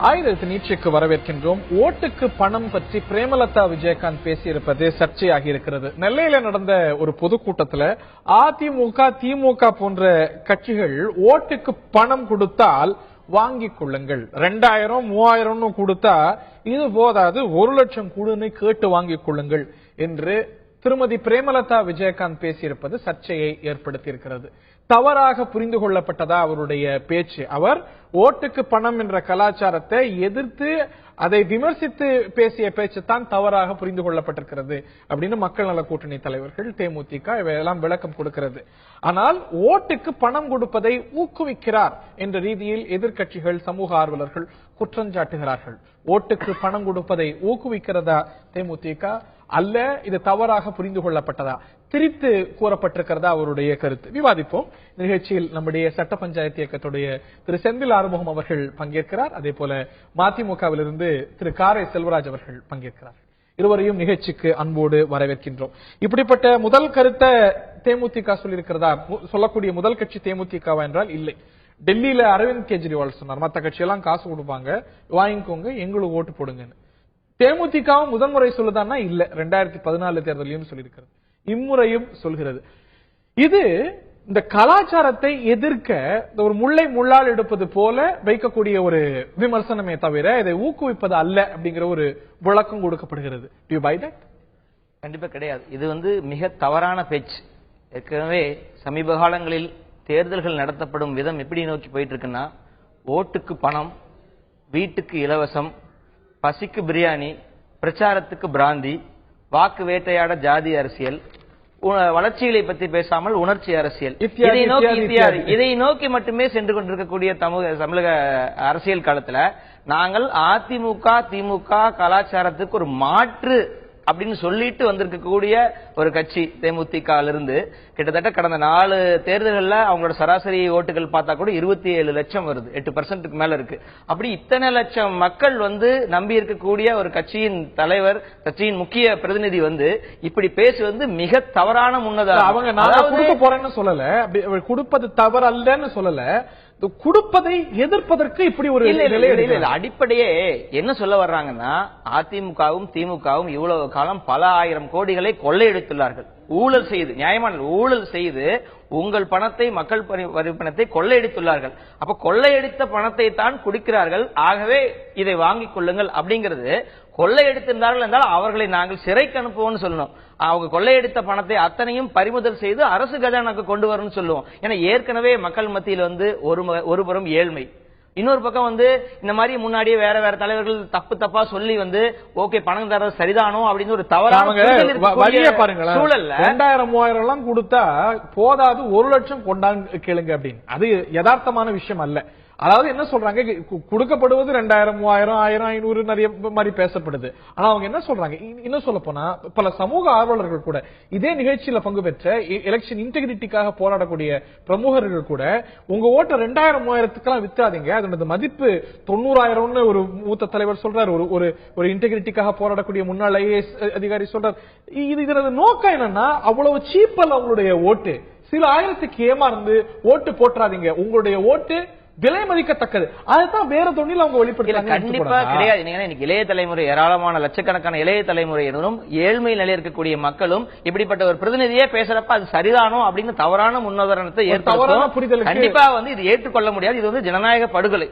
ஆயிரத்து நீட்சிக்கு வரவேற்கின்றோம். ஓட்டுக்கு பணம் பற்றி பிரேமலதா விஜயகாந்த் பேசியிருப்பது சர்ச்சையாகி இருக்கிறது. நெல்லையில நடந்த ஒரு பொதுக்கூட்டத்தில் அதிமுக, திமுக போன்ற கட்சிகள் ஓட்டுக்கு பணம் கொடுத்தால் வாங்கிக் கொள்ளுங்கள், 2000 3000 கொடுத்தா இது போதாது, 1 லட்சம் கூடுன்னு கேட்டு வாங்கிக் கொள்ளுங்கள் என்று திருமதி பிரேமலதா விஜயகாந்த் பேசியிருப்பது சர்ச்சையை ஏற்படுத்தியிருக்கிறது. தவறாக புரிந்து கொள்ளப்பட்டதா அவருடைய பேச்சு? அவர் ஓட்டுக்கு பணம் என்ற கலாச்சாரத்தை எதிர்த்து அதை விமர்சித்து பேசிய பேச்சு தான் தவறாக புரிந்து கொள்ளப்பட்டிருக்கிறது அப்படின்னு மக்கள் நல கூட்டணி தலைவர்கள், தேமுதிக இவையெல்லாம் விளக்கம் கொடுக்கிறது. ஆனால் ஓட்டுக்கு பணம் கொடுப்பதை ஊக்குவிக்கிறார் என்ற ரீதியில் எதிர்க்கட்சிகள், சமூக ஆர்வலர்கள் குற்றஞ்சாட்டுகிறார்கள். ஓட்டுக்கு பணம் கொடுப்பதை ஊக்குவிக்கிறதா தேமுதிக, அல்ல இது தவறாக புரிந்து கொள்ளப்பட்டதா, திரித்து கூறப்பட்டிருக்கிறதா அவருடைய கருத்து? விவாதிப்போம். நிகழ்ச்சியில் நம்முடைய சட்ட பஞ்சாயத்து இயக்கத்துடைய திரு செந்தில் ஆறுமுகம் அவர்கள் பங்கேற்கிறார். அதே போல மதிமுகவிலிருந்து திரு காரை செல்வராஜ் அவர்கள் பங்கேற்கிறார். இருவரையும் நிகழ்ச்சிக்கு அன்போடு வரவேற்கின்றோம். இப்படிப்பட்ட முதல் கருத்தை தேமுதிக சொல்லியிருக்கிறதா? சொல்லக்கூடிய முதல் கட்சி தேமுதிகவா என்றால் இல்லை. டெல்லியில அரவிந்த் கெஜ்ரிவால் சொன்னார், மற்ற கட்சியெல்லாம் காசு கொடுப்பாங்க, வாங்கிக்கோங்க, எங்களுக்கு ஓட்டு போடுங்கன்னு. தேமுதிகவும் முதன்முறை சொல்லுதான்னா இல்ல, 2014 தேர்தலையும் சொல்லியிருக்கிறது, இம்முறையும் சொல்கிறது. இது இந்த கலாச்சாரத்தை எதிர்க்க ஒரு முள்ளை முள்ளால் எடுப்பது போல வைக்கக்கூடிய ஒரு விமர்சனமே தவிர இதை ஊக்குவிப்பது அல்ல அப்படிங்கிற ஒரு விளக்கம் கொடுக்கப்படுகிறது. Do you buy that? கண்டிப்பா கிடையாது. இது மிக தவறான பேச்சு. ஏற்கனவே சமீப காலங்களில் தேர்தல்கள் நடத்தப்படும் விதம் எப்படி நோக்கி போயிட்டு இருக்குன்னா, ஓட்டுக்கு பணம், வீட்டுக்கு இலவசம், பசிக்கு பிரியாணி, பிரச்சாரத்துக்கு பிராந்தி, வாக்கு வேட்டையாட ஜாதி அரசியல், வளர்ச்சிகளை பற்றி பேசாமல் உணர்ச்சி அரசியல், இதை நோக்கி மட்டுமே சென்று கொண்டிருக்கக்கூடிய தமிழக அரசியல் காலத்துல நாங்கள் அதிமுக திமுக கலாச்சாரத்துக்கு ஒரு மாற்று அப்படின்னு சொல்லிட்டு வந்திருக்கக்கூடிய ஒரு கட்சி தேமுதிகல இருந்து கிட்டத்தட்ட கடந்த 4 தேர்தல்கள்ல அவங்களோட சராசரி ஓட்டுகள் பார்த்தா கூட 27 லட்சம் வருது, 8% மேல இருக்கு. அப்படி இத்தனை லட்சம் மக்கள் நம்பி இருக்கக்கூடிய ஒரு கட்சியின் தலைவர், கட்சியின் முக்கிய பிரதிநிதி இப்படி பேசுவது மிக தவறான முன்னதாக. அவங்க நான் கொடுக்க போறேன்னு சொல்லல, கொடுப்பது தவறு அல்லன்னு சொல்லல, கொடுப்பதை எதிர்ப்பதற்கு இப்படி ஒரு அடிப்படையே என்ன சொல்ல வர்றாங்கன்னா, அதிமுகவும் திமுகவும் இவ்வளவு காலம் பல ஆயிரம் கோடிகளை கொள்ளையடித்துள்ளார்கள். ஊழல் செய்து, நியாயமான ஊழல் செய்து உங்கள் பணத்தை, மக்கள் வரி பணத்தை கொள்ளையடித்துள்ளார்கள். அப்ப கொள்ளையடித்த பணத்தை தான் குடிக்கிறார்கள், ஆகவே இதை வாங்கிக் கொள்ளுங்கள் அப்படிங்கிறது. கொள்ளையடித்திருந்தார்கள் என்றால் அவர்களை நாங்கள் சிறைக்கு அனுப்புவோம்னு சொல்லணும். அவங்க கொள்ளையடித்த பணத்தை அத்தனையும் பறிமுதல் செய்து அரசு கஜானாக்கு கொண்டு வரணும்னு சொல்லுவோம். ஏன்னா ஏற்கனவே மக்கள் மத்தியில் ஒரு புறம் ஏழ்மை, இன்னொரு பக்கம் இந்த மாதிரி முன்னாடியே வேற வேற தலைவர்கள் தப்பா சொல்லி ஓகே பணம் தர சரிதானோ அப்படின்னு ஒரு தவறான சூழல்ல 2000 3000 எல்லாம் கொடுத்தா போதாது, 1 லட்சம் கொண்டாங்க கேளுங்க அப்படின்னு. அது யதார்த்தமான விஷயம் அல்ல. அதாவது என்ன சொல்றாங்க, கொடுக்கப்படுவது 2000 3000 1000 500 நிறைய மாதிரி பேசப்படுது. ஆனா அவங்க என்ன சொல்றாங்க, இன்னும் சொல்ல போனா பல சமூக ஆர்வலர்கள் கூட, இதே நிகழ்ச்சியில பங்கு பெற்ற எலெக்ஷன் இன்டெகிரிட்டிக்காக போராடக்கூடிய பிரமுகர்கள் கூட, உங்க ஓட்ட 2000 3000 வித்தாதீங்க, அதோட மதிப்பு 90000 ஒரு மூத்த தலைவர் சொல்றாரு, ஒரு இன்டெகிரிட்டிக்காக போராடக்கூடிய முன்னாள் IAS அதிகாரி சொல்றாரு. இதனது நோக்கம் என்னன்னா, அவ்வளவு சீப்பல் அவங்களுடைய ஓட்டு, சில ஆயிரத்துக்கு ஏமாந்து ஓட்டு போட்டுறாதீங்க, உங்களுடைய ஓட்டு விலை மதிக்கத்தக்கது. அதுதான் வேற தொழில் அவங்க வெளிப்படுத்த கண்டிப்பா கிடையாது. இன்னைக்கு இளைய தலைமுறை, ஏராளமான லட்சக்கணக்கான இளைய தலைமுறையினரும் ஏழ்மை நிலையில் இருக்கக்கூடிய மக்களும் இப்படிப்பட்ட ஒரு பிரதிநிதியே பேசுறப்ப அது சரிதானோ அப்படின்னு தவறான முன்னுதாரணத்தை ஏற்படுத்தும். கண்டிப்பா இது ஏற்றுக்கொள்ள முடியாது. இது ஜனநாயக படுகொலை.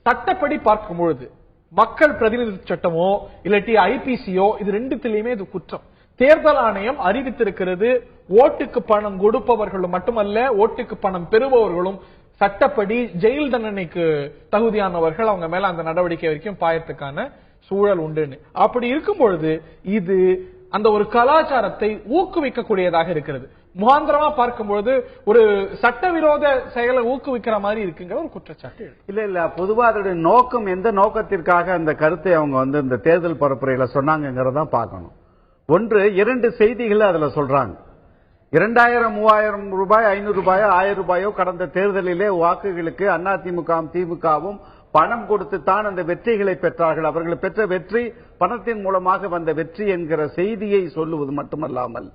சட்டப்படி பார்க்கும்பொழுது மக்கள் பிரதிநிதி சட்டமோ இல்லாட்டி IPCயோ இது ரெண்டுத்திலையுமே இது குற்றம். தேர்தல் ஆணையம் அறிவித்திருக்கிறது, ஓட்டுக்கு பணம் கொடுப்பவர்களும் மட்டுமல்ல, ஓட்டுக்கு பணம் பெறுபவர்களும் சட்டப்படி ஜெயில் தண்டனைக்கு தகுதியானவர்கள், அவங்க மேல அந்த நடவடிக்கை வரைக்கும் பாயத்துக்கான சூழல் உண்டுன்னு. அப்படி இருக்கும் பொழுது இது அந்த ஒரு கலாச்சாரத்தை ஊக்குவிக்கக்கூடியதாக இருக்கிறது. முகாந்திரமா பார்க்கும்பொழுது ஒரு சட்டவிரோத செயலை ஊக்குவிக்கிற மாதிரி இருக்குங்கிற ஒரு குற்றச்சாட்டு. இல்ல பொதுவா அதோட நோக்கம், எந்த நோக்கத்திற்காக அந்த கருத்தை அவங்க இந்த தேர்தல் பரப்புரையில சொன்னாங்கிறத பார்க்கணும். ஒன்று, 2 செய்திகள் அதுல சொல்றாங்க. 2000 3000 ரூபாய், 500 ரூபாயோ 1000 ரூபாயோ கடந்த தேர்தலிலே வாக்குகளுக்கு அதிமுகவும் திமுகவும் பணம் கொடுத்து தான் அந்த வெற்றிகளை பெற்றார்கள். அவர்கள் பெற்ற வெற்றி பணத்தின் மூலமாக வந்த வெற்றி என்கிற செய்தியை சொல்லுவது மட்டுமல்லாமல்,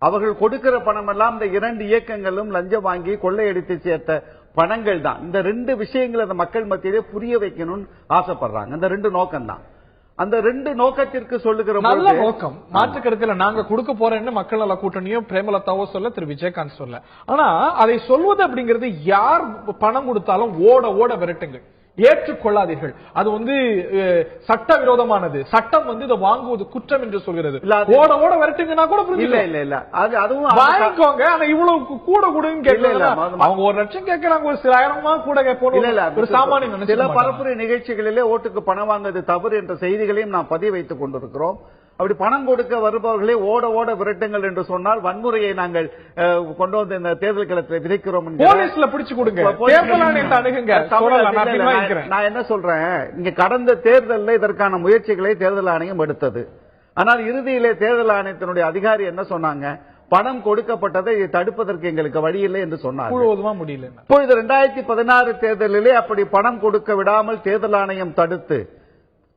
அவர்கள் கொடுக்கிற பணம் எல்லாம் இந்த 2 இயக்கங்களும் லஞ்சம் வாங்கி கொள்ளையடித்து சேர்த்த பணங்கள் தான். இந்த ரெண்டு விஷயங்களை அந்த மக்கள் மத்தியிலே புரிய வைக்கணும்னு ஆசைப்படுறாங்க. அந்த ரெண்டு நோக்கம் தான். அந்த ரெண்டு நோக்கத்திற்கு சொல்லுகிற நல்ல நோக்கம், மாற்று கருத்துல நாங்க கொடுக்க போறேன்னு மக்கள் நல கூட்டணியும் பிரேமலதாவோ சொல்ல, திரு விஜயகாந்த் சொல்ல. ஆனா அதை சொல்வது அப்படிங்கிறது யார் பணம் கொடுத்தாலும் ஓட ஓட விரட்டுங்க, ஏற்றுக்கொள்ளாதீர்கள், அது சட்டவிரோதமானது, சட்டம் இதை வாங்குவது குற்றம் என்று சொல்கிறது. ஓட ஓட விரட்டுங்கன்னா கூட இல்ல இல்ல இல்ல அதுவும் வாங்கிக்கோங்க. ஆனா இவ்வளவு கூட கூடன்னு கேட்கல, அவங்க 1 லட்சம் கேட்கறாங்க, ஒரு சில ஆயிரமா கூட கேட்போம். ஒரு சாமானிய சில பரப்புரை நிகழ்ச்சிகளிலே ஓட்டுக்கு பணம் வாங்குவது தவறு என்ற செய்திகளையும் நாம் பதிவு வைத்துக் கொண்டிருக்கிறோம். அப்படி பணம் கொடுக்க வருபவர்களே ஓட ஓட விரட்டுங்கள் என்று சொன்னால் வன்முறையை நாங்கள் கொண்டு வந்து இந்த தேர்தல் களத்தில் விதைக்கிறோம். போலீஸ்ல பிடிச்சு கொடுங்க, நான் என்ன சொல்றேன், இங்க கடந்த தேர்தலில் இதற்கான முயற்சிகளை தேர்தல் ஆணையம் எடுத்தது. ஆனால் இறுதியிலே தேர்தல் ஆணையத்தினுடைய அதிகாரி என்ன சொன்னாங்க, பணம் கொடுக்கப்பட்டதை தடுப்பதற்கு எங்களுக்கு வழி இல்லை என்று சொன்னார். முழுவதுமா முடியல. இப்பொழுது 2016 தேர்தலிலே அப்படி பணம் கொடுக்க விடாமல் தேர்தல் ஆணையம் தடுத்து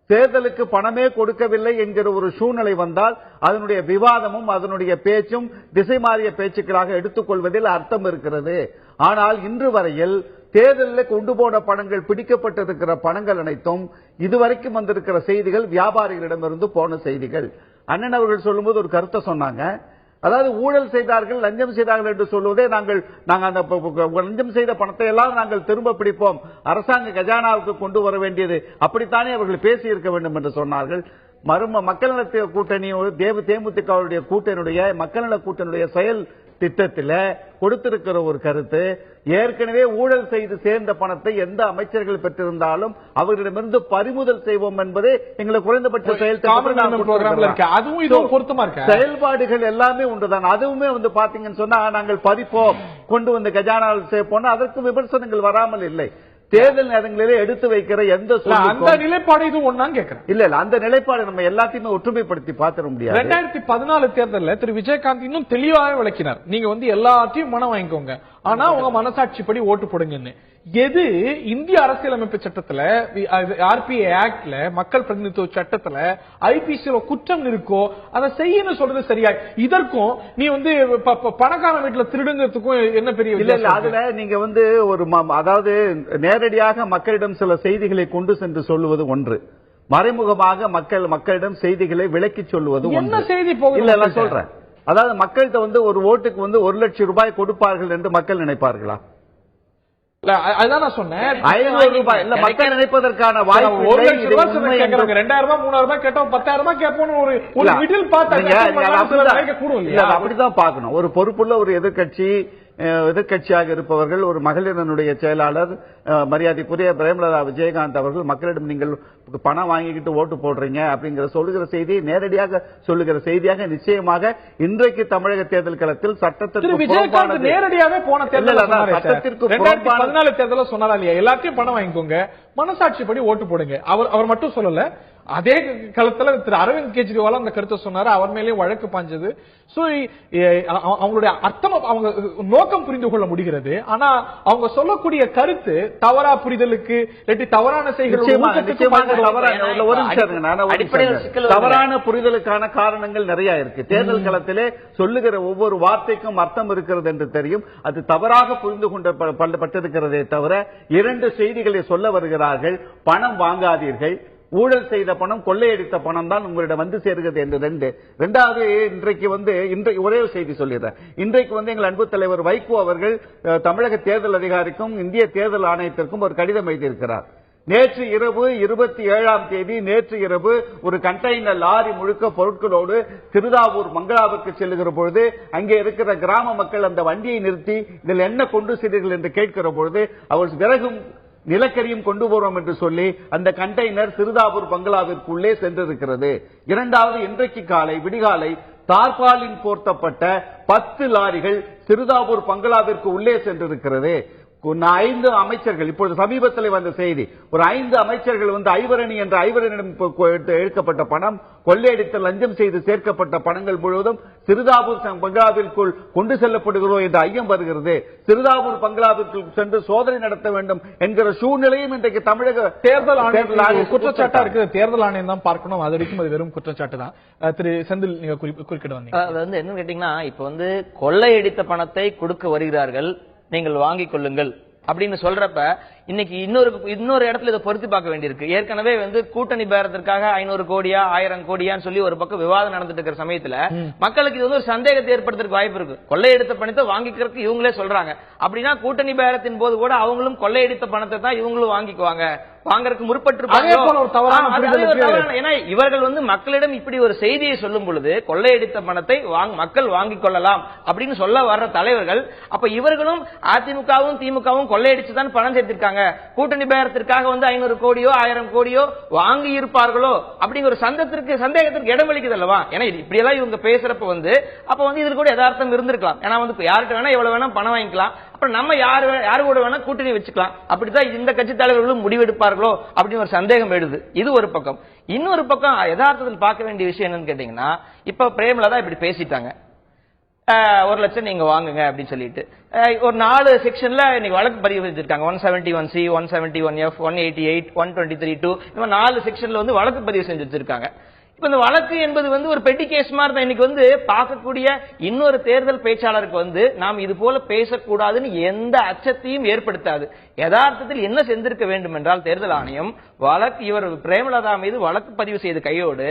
தேர்தலுக்கு பணமே கொடுக்கவில்லை என்கிற ஒரு சூழ்நிலை வந்தால் அதனுடைய விவாதமும் அதனுடைய பேச்சும் திசை மாறிய பேச்சுக்களாக எடுத்துக்கொள்வதில் அர்த்தம் இருக்கிறது. ஆனால் இன்று வரையில் தேர்தலில் கொண்டு போன பணங்கள், பிடிக்கப்பட்டிருக்கிற பணங்கள் அனைத்தும் இதுவரைக்கும் வந்திருக்கிற செய்திகள் வியாபாரிகளிடமிருந்து போன செய்திகள். அண்ணன் அவர்கள் சொல்லும்போது ஒரு கருத்தை சொன்னாங்க, அதாவது ஊழல் செய்தார்கள், லஞ்சம் செய்தார்கள் என்று சொல்வதே நாங்கள் அந்த லஞ்சம் செய்த பணத்தை எல்லாம் நாங்கள் திரும்ப பிடிப்போம், அரசாங்க கஜானாவுக்கு கொண்டு வர வேண்டியது, அப்படித்தானே அவர்கள் பேசியிருக்க வேண்டும் என்று சொன்னார்கள். மக்கள் நல கூட்டணியோட தேமுதிகவுடைய கூட்டணியுடைய மக்கள் நல கூட்டணியுடைய செயல் திட்டத்தில் கொடுத்திருக்கிற ஒரு கருத்து, ஏற்கனவே ஊழல் செய்து சேர்ந்த பணத்தை எந்த அமைச்சர்கள் பெற்றிருந்தாலும் அவர்களிடமிருந்து பறிமுதல் செய்வோம் என்பதே எங்களுக்கு குறைந்தபட்ச செயல்பாடுகள் எல்லாமே உண்டுதான். அதுவுமே பாத்தீங்கன்னு சொன்னா நாங்கள் பதிப்போம், கொண்டு வந்து கஜானாவில் சேர்ப்போம், அதற்கு விமர்சனங்கள் வராமல் இல்லை. தேர்தல் நேரங்களிலே எடுத்து வைக்கிற எந்த அந்த நிலைப்பாடு இது ஒண்ணான்னு கேட்கிறேன். இல்ல அந்த நிலைப்பாடு நம்ம எல்லாத்தையுமே ஒற்றுமைப்படுத்தி பார்த்திட முடியாது. 2014 தேர்தலில் திரு விஜயகாந்த் இன்னும் தெளிவாக விளக்கினார், நீங்க எல்லாத்தையும் மனம் வாங்கிக்கோங்க, ஆனா உங்க மனசாட்சிப்படி ஓட்டு போடுங்கன்னு. எது இந்திய அரசியலமைப்பு சட்டத்துல, ஆர்பிஐ ஆக்ட்ல, மக்கள் பிரதிநிதித்துவ சட்டத்துல, ஐபிசில குற்றம் இருக்கோ அதை செய்யணும் சொல்றது சரியா? இதற்கும் நீ பணக்கார வீட்டுல திருடுங்கிறதுக்கும் என்ன பெரிய இல்ல இல்ல அதுல நீங்க ஒரு அதாவது நேரடியாக மக்களிடம் சில செய்திகளை கொண்டு சென்று சொல்லுவது ஒன்று, மறைமுகமாக மக்களிடம் செய்திகளை விளக்கி சொல்லுவது என்ன செய்தி போகுது இல்ல சொல்றேன். அதாவது மக்கள்கிட்ட ஒரு ஓட்டுக்கு 1 லட்சம் ரூபாய் கொடுப்பார்கள் என்று மக்கள் நினைப்பார்களா? அதுதான் நான் சொன்னேன், 500 ரூபாய் இல்ல மக்கள் நினைப்பதற்கான வாய்ப்பு. 1 லட்சம் ரூபாய் 2000 ரூபாய் 3000 ரூபாய் கேட்டோம், 10,000 ரூபாய் கேட்போம், ஒரு மிடில் அப்படிதான் பார்க்கணும். ஒரு பொறுப்புள்ள ஒரு எதிர்கட்சியாக இருப்பவர்கள், ஒரு மகளிரனுடைய செயலாளர் மரியாதைக்குரிய பிரேமலதா விஜயகாந்த் அவர்கள் மக்களிடம் நீங்கள் பணம் வாங்கிக்கிட்டு ஓட்டு போடுறீங்க அப்படிங்கிற சொல்லுகிற செய்தியை நேரடியாக சொல்லுகிற செய்தியாக நிச்சயமாக இன்றைக்கு தமிழக தேர்தல் களத்தில் சட்டத்திற்கு நேரடியாக போன சட்டத்திற்கு 2014 தேர்தலில் சொன்னாரா இல்லையா, எல்லாத்தையும் பணம் வாங்கிக்கோங்க, மனசாட்சிப்படி ஓட்டு போடுங்க. அவர் மட்டும் சொல்லல, அதே காலத்துல திரு அரவிந்த் கெஜ்ரிவால் அந்த கருத்தை சொன்னாரு, அவர் மேலேயும் வழக்கு பாஞ்சது. அவங்களுடைய அர்த்தம், அவங்க நோக்கம் புரிந்து கொள்ள முடிகிறது. ஆனா அவங்க சொல்லக்கூடிய கருத்து தவறா புரிதலுக்கு, தவறான தவறான புரிதலுக்கான காரணங்கள் நிறைய இருக்கு. தேர்தல் களத்திலே சொல்லுகிற ஒவ்வொரு வார்த்தைக்கும் அர்த்தம் இருக்கிறது என்று தெரியும், அது தவறாக புரிந்து கொள்ளப்பட்டிருக்கிறதே தவிர 2 செய்திகளை சொல்ல வருகிறார்கள். பணம் வாங்காதீர்கள், ஊழல் செய்த பணம், கொள்ளையடித்த பணம் தான் உங்களிடம் சேர்கிறது என்று 2. இரண்டாவது, இன்றைக்கு ஒரே செய்தி சொல்லிடுறேன். இன்றைக்கு எங்கள் அன்பு தலைவர் வைகோ அவர்கள் தமிழக தேர்தல் அதிகாரிக்கும் இந்திய தேர்தல் ஆணையத்திற்கும் ஒரு கடிதம் எழுதியிருக்கிறார். நேற்று இரவு 27ஆம் தேதி நேற்று இரவு ஒரு கண்டெய்னர் லாரி முழுக்க பொருட்களோடு திருதாவூர் மங்களாவுக்கு செல்லுகிற பொழுது அங்கே இருக்கிற கிராம மக்கள் அந்த வண்டியை நிறுத்தி இதில் என்ன கொண்டு சென்றீர்கள் என்று கேட்கிற பொழுது அவர் விறகும் நிலக்கரியும் கொண்டு போறோம் என்று சொல்லி அந்த கண்டெய்னர் சிறுதாபூர் பங்களாவிற்குள்ளே சென்றிருக்கிறது. இரண்டாவது, இன்றைக்கு காலை விடிகாலை தார்பாலின் போர்த்தப்பட்ட 10 லாரிகள் சிறுதாபூர் பங்களாவிற்கு உள்ளே சென்றிருக்கிறது. 5 அமைச்சர்கள், இப்பொழுது சமீபத்தில் வந்த செய்தி, ஒரு 5 அமைச்சர்கள் ஐவரணி என்ற ஐவரனிடம் எடுக்கப்பட்ட பணம், கொள்ளையடித்த லஞ்சம் செய்து சேர்க்கப்பட்ட பணங்கள் முழுவதும் சிறுதாபூர் பங்களாவிற்குள் கொண்டு செல்லப்படுகிறோ என்ற ஐயம் வருகிறது. சிறுதாபூர் பங்களாவிற்குள் சென்று சோதனை நடத்த வேண்டும் என்கிற சூழ்நிலையும் இன்றைக்கு தமிழக தேர்தல் ஆணையம் குற்றச்சாட்டா இருக்குது. தேர்தல் ஆணையம் தான் பார்க்கணும், அது வரைக்கும் அது வெறும் குற்றச்சாட்டு தான். திரு செந்தில், நீங்க குறுக்கிட வந்தீங்க. அது என்ன கேட்டீங்கன்னா, இப்ப கொள்ளையடித்த பணத்தை கொடுக்க வருகிறார்கள், நீங்கள் வாங்கிக் கொள்ளுங்கள் அப்படின்னு சொல்றப்ப இன்னைக்கு இன்னொரு இடத்துல இதை பொருத்தி பார்க்க வேண்டியிருக்கு. ஏற்கனவே கூட்டணி பேரத்திற்காக 500 கோடியா 1000 கோடியான்னு சொல்லி ஒரு பக்கம் விவாதம் நடந்துட்டு இருக்கிற சமயத்துல மக்களுக்கு இது ஒரு சந்தேகத்தை ஏற்படுத்துறதுக்கு வாய்ப்பு இருக்கு. கொள்ளையடித்த பணத்தை வாங்கிக்கிறதுக்கு இவங்களே சொல்றாங்க. அப்படின்னா கூட்டணி பேரத்தின் போது கூட அவங்களும் கொள்ளையடித்த பணத்தை தான் இவங்களும் வாங்கிக்குவாங்க, வாங்கறதுக்கு முற்பட்டிருப்பாங்க. ஏன்னா இவர்கள் மக்களிடம் இப்படி ஒரு செய்தியை சொல்லும் பொழுது கொள்ளையடித்த பணத்தை மக்கள் வாங்கிக் கொள்ளலாம் அப்படின்னு சொல்ல வர்ற தலைவர்கள், அப்ப இவர்களும் அதிமுகவும் திமுகவும் கொள்ளையடிச்சுதான் பணம் சேர்த்திருக்காங்க, கூட்டணி பேரத்திற்காக 500 கோடியோ 1000 கோடியோ வாங்கி இருப்பார்களோ அப்படிங்கிற சந்தேகத்திற்கு இடமளிக்குது அல்லவா? ஏன்னா இப்படி எல்லாம் இவங்க பேசுறப்ப அப்ப இதுல கூட யதார்த்தம் இருந்திருக்கலாம். ஏன்னா யார்கிட்ட வேணா எவ்வளவு வேணா பணம் வாங்கிக்கலாம், அப்புறம் நம்ம யாரு கூட வேணா கூட்டணி வச்சுக்கலாம், அப்படித்தான் இந்த கட்சி தலைவர்களும் முடிவெடுப்பார்களோ அப்படின்னு ஒரு சந்தேகம் எழுது. இது ஒரு பக்கம். இன்னொரு பக்கம் யதார்த்தத்தில் பார்க்க வேண்டிய விஷயம் என்னன்னு கேட்டீங்கன்னா, இப்ப பிரேமலதா இப்படி பேசிட்டாங்க, 1 லட்சம் நீங்க வாங்குங்க அப்படின்னு சொல்லிட்டு ஒரு 4 செக்ஷன்ல இன்னைக்கு வழக்கு பதிவு செஞ்சிருக்காங்க. 171C, 171F, 188, 123(2) இந்த 4 செக்ஷன்ல வழக்கு பதிவு செஞ்சு வச்சிருக்காங்க. இப்ப இந்த வழக்கு என்பது ஒரு பெட்டி கேஸ் மாதிரி தான். இன்னைக்கு பார்க்கக்கூடிய இன்னொரு தேர்தல் பேச்சாளருக்கு நாம் இது போல பேசக்கூடாதுன்னு எந்த அச்சத்தையும் ஏற்படுத்தாது. யதார்த்தத்தில் என்ன செஞ்சிருக்க வேண்டும் என்றால், தேர்தல் ஆணையம் இவர் பிரேமலதா மீது வழக்கு பதிவு செய்த கையோடு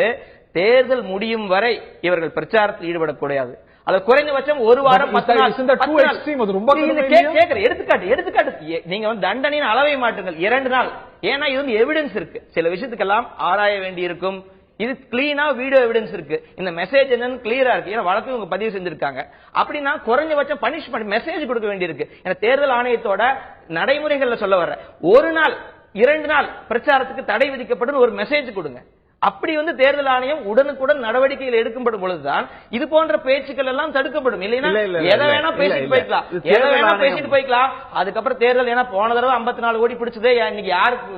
தேர்தல் முடியும் வரை இவர்கள் பிரச்சாரத்தில் ஈடுபடக்கூடாது. அது குறைந்தபட்சம் 1 வாரம் 10 நாள். எடுத்துக்காட்டு நீங்க தண்டனையின் அளவை மாற்றுங்கள் 2 நாள். ஏன்னா இது எவிடன்ஸ் இருக்கு, சில விஷயத்துக்கெல்லாம் ஆராய வேண்டி இருக்கும். இது கிளீனா வீடியோ எவிடன்ஸ் இருக்கு, இந்த மெசேஜ் என்னன்னு கிளியரா இருக்கு, ஏன்னா வழக்கு இவங்க பதிவு செஞ்சிருக்காங்க. அப்படின்னா குறைஞ்சபட்சம் பனிஷ்மெண்ட் மெசேஜ் கொடுக்க வேண்டியிருக்கு. ஏன்னா தேர்தல் ஆணையத்தோட நடைமுறைகள்ல சொல்ல வர்ற 1 நாள் 2 நாள் பிரச்சாரத்துக்கு தடை விதிக்கப்படும் ஒரு மெசேஜ் கொடுங்க. அப்படி தேர்தல் ஆணையம் உடனுக்குடன் நடவடிக்கைகள் எடுக்கப்படும் பொழுதுதான் இது போன்ற பேச்சுக்கள் எல்லாம் தடுக்கப்படும். இல்லைன்னா எதை வேணா பேசிட்டு போய்க்கலாம். அதுக்கப்புறம் தேர்தல் ஏன்னா போன தடவை 54 கோடி பிடிச்சதே, இன்னைக்கு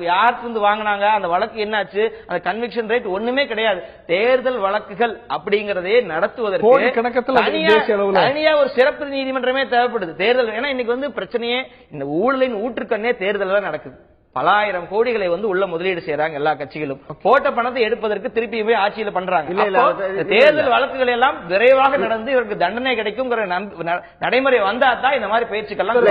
யாருக்கு வாங்கினாங்க, அந்த வழக்கு என்னாச்சு, அந்த கன்விக்ஷன் ரேட் ஒண்ணுமே கிடையாது. தேர்தல் வழக்குகள் அப்படிங்கறதே நடத்துவதற்கு தனியா ஒரு சிறப்பு நீதிமன்றமே தேவைப்படுது. தேர்தல் ஏன்னா இன்னைக்கு பிரச்சனையே இந்த ஊழலின் ஊற்றுக்கண்ணே தேர்தல் தான் நடக்குது. பல ஆயிரம் கோடிகளை உள்ள முதலீடு செய்யறாங்க எல்லா கட்சிகளும். போட்ட பணத்தை எடுப்பதற்கு திருப்பி போய் ஆட்சியில பண்றாங்க. தேர்தல் வழக்குகள் எல்லாம் விரைவாக நடந்து இவருக்கு தண்டனை கிடைக்கும் நடைமுறை வந்தா தான் இந்த மாதிரி பேச்சுக்கெல்லாம்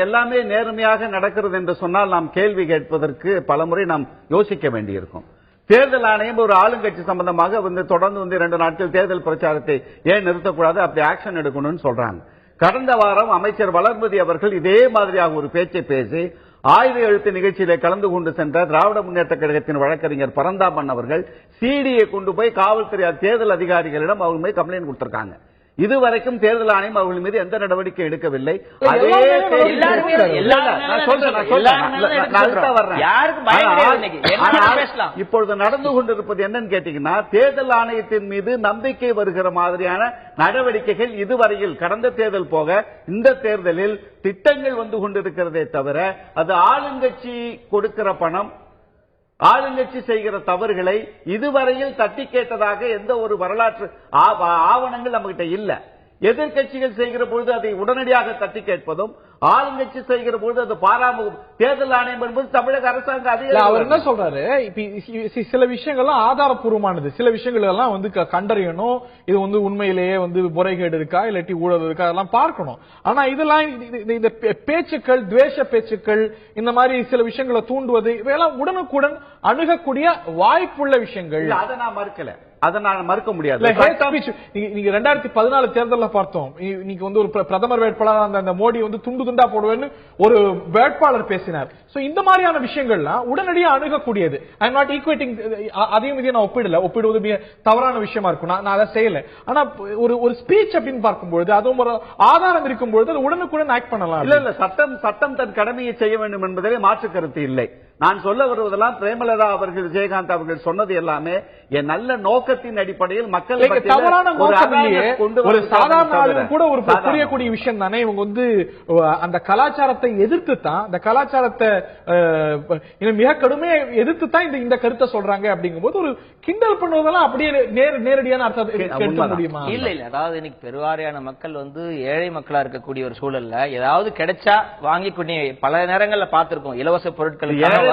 எல்லாமே நேர்மையாக நடக்கிறது என்று சொன்னால் நாம் கேள்வி கேட்பதற்கு பலமுறை நாம் யோசிக்க வேண்டியிருக்கும். தேர்தல் ஆணையம் ஒரு ஆளுங்கட்சி சம்பந்தமாக தொடர்ந்து 2 நாட்கள் தேர்தல் பிரச்சாரத்தை ஏன் நிறுத்தக்கூடாது, அப்படி ஆக்ஷன் எடுக்கணும்னு சொல்றாங்க. கடந்த வாரம் அமைச்சர் வளர்மதி அவர்கள் இதே மாதிரியாக ஒரு பேச்சை பேசி ஆய்வு எழுத்து நிகழ்ச்சியில கலந்து கொண்டு சென்ற திராவிட முன்னேற்ற கழகத்தின் வழக்கறிஞர் பரந்தாமன் அவர்கள் சிடியை கொண்டு போய் காவல்துறை தேர்தல் அதிகாரிகளிடம் அவங்க மீது கம்ப்ளைண்ட் கொடுத்திருக்காங்க. இதுவரைக்கும் தேர்தல் ஆணையம் அவர்கள் மீது எந்த நடவடிக்கை எடுக்கவில்லை. இப்பொழுது நடந்து கொண்டிருப்பது என்னன்னு கேட்டீங்கன்னா, தேர்தல் ஆணையத்தின் மீது நம்பிக்கை வருகிற மாதிரியான நடவடிக்கைகள் இதுவரையில் கடந்த தேர்தல் போக இந்த தேர்தலில் திட்டங்கள் வந்து கொண்டிருக்கிறதே தவிர, அது ஆளுங்கட்சி கொடுக்கிற பணம், ஆளுங்கட்சி செய்கிற தவறுகளை இதுவரையில் தட்டி கேட்டதாக எந்த ஒரு வரலாற்று ஆவணங்கள் நம்மகிட்ட இல்ல. எதிர்கட்சிகள் செய்கிற பொழுது அதை உடனடியாக தட்டி கேட்பதும், ஆளுங்கட்சி செய்கிற பொழுது அது பாராமுகம். தேர்தல் ஆணையம் என்பது தமிழக அரசாங்க அதிகாரி. அவர் என்ன சொல்றாரு, சில விஷயங்கள்லாம் ஆதாரப்பூர்வமானது, சில விஷயங்கள் எல்லாம் கண்டறியணும். இது உண்மையிலேயே முறைகேடு இருக்கா இல்லாட்டி ஊழல் இருக்கா அதெல்லாம் பார்க்கணும். ஆனா இதெல்லாம் இந்த பேச்சுக்கள், துவேஷ பேச்சுக்கள், இந்த மாதிரி சில விஷயங்களை தூண்டுவது, இவையெல்லாம் உடனுக்குடன் அணுகக்கூடிய வாய்ப்புள்ள விஷயங்கள். அதை நான் மறுக்கல, அதை நான் மறுக்க முடியாது. நீங்க 2014 தேர்தலில் பார்த்தோம், நீங்க ஒரு பிரதமர் வேட்பாளர் அந்த மோடி துண்டு துண்டா போடுவேன்னு ஒரு வேட்பாளர் பேசினார். இந்த மாதிரியான விஷயங்கள்லாம் உடனடியாக அணுகக்கூடியது. ஐ எம் நாட் ஈக்குவேட்டிங், அதையும் இதையும் நான் ஒப்பிடுவது மிக தவறான விஷயமா இருக்கும், நான் அதை செய்யல. ஆனா ஒரு ஸ்பீச் அப்படின்னு பார்க்கும்போது, அதுவும் ஒரு ஆதாரம் இருக்கும்போது உடனுக்குடன் ஆக்ட் பண்ணலாம். இல்ல சட்டம் தன் கடமையை செய்ய வேண்டும் என்பதிலே மாற்று கருத்து இல்லை. நான் சொல்ல வருவதெல்லாம் பிரேமலதா அவர்கள், விஜயகாந்த் அவர்கள் சொன்னது எல்லாமே என் நல்ல நோக்கத்தின் அடிப்படையில் மக்கள் தவறான ஒரு சாதாரண ஆளும் கூட ஒரு புரியக்கூடிய விஷயம் தானே. இவங்க அந்த கலாச்சாரத்தை எதிர்த்து தான், அந்த கலாச்சாரத்தை மிக கடுமையா எதிர்த்து தான் இந்த கருத்தை சொல்றாங்க. அப்படிங்கும்போது ஒரு கிண்டல் பண்ணுவதெல்லாம் அப்படியே நேரடியான அர்த்தம் முடியுமா? இல்ல இல்ல, அதாவது இன்னைக்கு பெருவாரியான மக்கள் ஏழை மக்களா இருக்கக்கூடிய ஒரு சூழல்ல ஏதாவது கிடைச்சா வாங்கி பல நேரங்கள்ல பார்த்திருக்கோம். இலவச பொருட்களுக்கு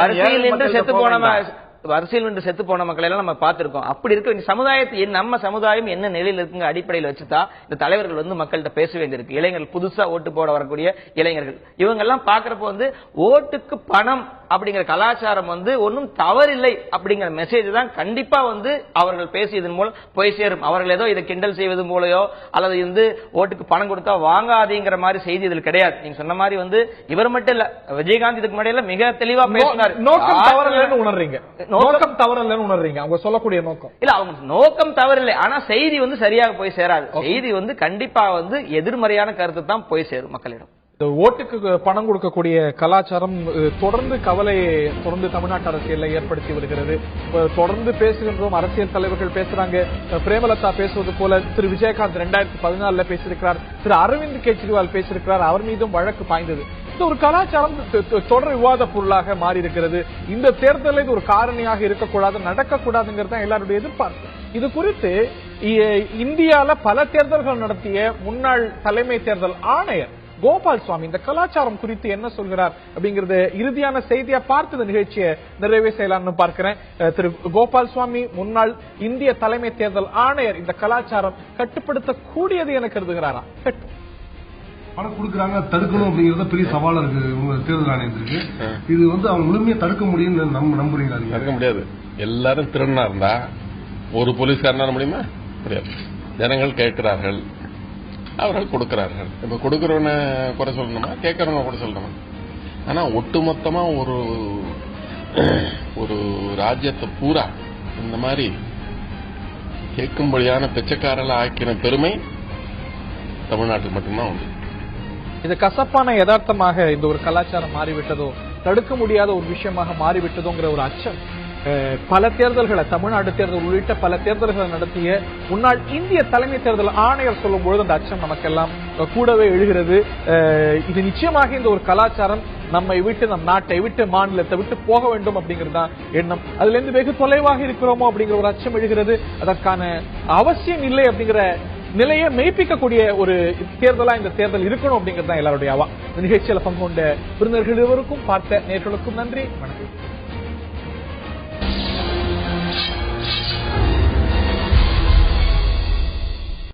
வரிசையில் நின்று செத்து போன அரசியல் என்று செத்து போன மக்களை எல்லாம் நம்ம பார்த்திருக்கோம். அப்படி இருக்க சமுதாயத்தை நம்ம சமுதாயம் என்ன நிலையில் இருக்குங்க அடிப்படையில் வச்சுதான் இந்த தலைவர்கள் வந்து மக்கள்கிட்ட பேச வேண்டியிருக்கு. இளைஞர்கள் புதுசா ஓட்டு போட வரக்கூடிய இளைஞர்கள் இவங்க எல்லாம் பாக்குறப்ப வந்து ஓட்டுக்கு பணம் அப்படிங்கிற கலாச்சாரம் வந்து ஒன்னும் தவறில்லை அப்படிங்கிற மெசேஜ் தான் கண்டிப்பா வந்து அவர்கள் பேசியதன் மூலம் போய் சேரும். அவர்கள் ஏதோ இதை கிண்டல் செய்வது போலயோ அல்லது வந்து ஓட்டுக்கு பணம் கொடுத்தா வாங்காதீங்கிற மாதிரி செய்தி இதில் கிடையாது. நீங்க சொன்ன மாதிரி வந்து இவர் மட்டும் இல்ல, விஜயகாந்த் இதுக்கு முன்னாடி மிக தெளிவா பேசினார். நோக்கம் தவறலன்னு உணர்றீங்க, நோக்கம் தவறலன்னு உணர்றீங்க, அவங்க சொல்லக்கூடிய நோக்கம் இல்ல, அவங்க நோக்கம் தவறில்லை, ஆனா செய்தி வந்து சரியாக போய் சேராது. செய்தி வந்து கண்டிப்பா வந்து எதிர்மறையான கருத்து தான் போய் சேரும் மக்களிடம். ஓட்டுக்கு பணம் கொடுக்கக்கூடிய கலாச்சாரம் தொடர்ந்து கவலையை தொடர்ந்து தமிழ்நாட்டு அரசியல்ல ஏற்படுத்தி வருகிறது. தொடர்ந்து பேசுகின்றோம், அரசியல் தலைவர்கள் பேசுறாங்க. பிரேமலதா பேசுவது போல திரு விஜயகாந்த் 2014 பேசியிருக்கிறார், திரு அரவிந்த் கெஜ்ரிவால் பேசியிருக்கிறார், அவர் மீதும் வழக்கு பாய்ந்தது. இந்த ஒரு கலாச்சாரம் தொடர் விவாத பொருளாக மாறி இருக்கிறது. இந்த தேர்தலில் இது ஒரு காரணியாக இருக்கக்கூடாது, நடக்கக்கூடாதுங்கிறது தான் எல்லாருடைய எதிர்பார்ப்பு. இது குறித்து இந்தியால பல தேர்தல்கள் நடத்திய முன்னாள் தலைமை தேர்தல் ஆணையர் கோபால் சுவாமி இந்த கலாச்சாரம் குறித்து என்ன சொல்கிறார் அப்படிங்கறது இறுதியான செய்தியா பார்த்து இந்த நிகழ்ச்சியை நிறைவே செய்யலாம்னு பார்க்கிறேன். திரு கோபால் சுவாமி, முன்னாள் இந்திய தலைமை தேர்தல் ஆணையர், இந்த கலாச்சாரம் கட்டுப்படுத்த கூடியது என கருதுகிறாரா? பணம் கொடுக்குறாங்க, தடுக்கணும் அப்படிங்கறத பெரிய சவாலா இருக்கு உங்க தேர்தல் ஆணையத்துக்கு. இது வந்து அவங்க முழுமையா தடுக்க முடியும்னு நம்புறீங்களா? தடுக்க முடியாது. எல்லாரும் திருடனா இருந்தா ஒரு போலீஸ்காரனால முடியுமா? முடியாது. ஜனங்கள் கேட்கிறார்கள், அவர்கள் கொடுக்கிறார்கள். இப்ப கொடுக்கிறவன குறை சொல்லணுமா, கேட்கறவங்க குறை சொல்லணுமா? ஆனா ஒட்டுமொத்தமா ஒரு ராஜ்யத்தை பூரா இந்த மாதிரி கேட்கும்படியான பிச்சைக்காரெல்லாம் ஆக்கின பெருமை தமிழ்நாட்டுக்கு மட்டும்தான் உண்டு. இது கசப்பான யதார்த்தமாக இந்த ஒரு கலாச்சாரம் மாறிவிட்டதோ, தடுக்க முடியாத ஒரு விஷயமாக மாறிவிட்டதோங்கிற ஒரு அச்சம் பல தேர்தல்களை, தமிழ்நாடு தேர்தல் உள்ளிட்ட பல தேர்தல்களை நடத்திய முன்னாள் இந்திய தலைமை தேர்தல் ஆணையர் சொல்லும் பொழுது அந்த அச்சம் நமக்கெல்லாம் கூடவே எழுகிறது. இது நிச்சயமாக இந்த ஒரு கலாச்சாரம் நம்மை விட்டு, நம் நாட்டை விட்டு, மாநிலத்தை விட்டு போக வேண்டும் அப்படிங்கிறது எண்ணம். அதுல இருந்து வெகு தொலைவாக இருக்கிறோமோ அப்படிங்கிற ஒரு அச்சம் எழுகிறது. அதற்கான அவசியம் இல்லை அப்படிங்கிற நிலையை மெய்ப்பிக்கக்கூடிய ஒரு தேர்தலா இந்த தேர்தல் இருக்கணும் அப்படிங்கிறது தான் எல்லாருடைய அவா. இந்த நிகழ்ச்சியில பங்கு கொண்ட விருந்தினர்கள் இருவருக்கும், பார்த்த நேர்களுக்கும் நன்றி, வணக்கம்.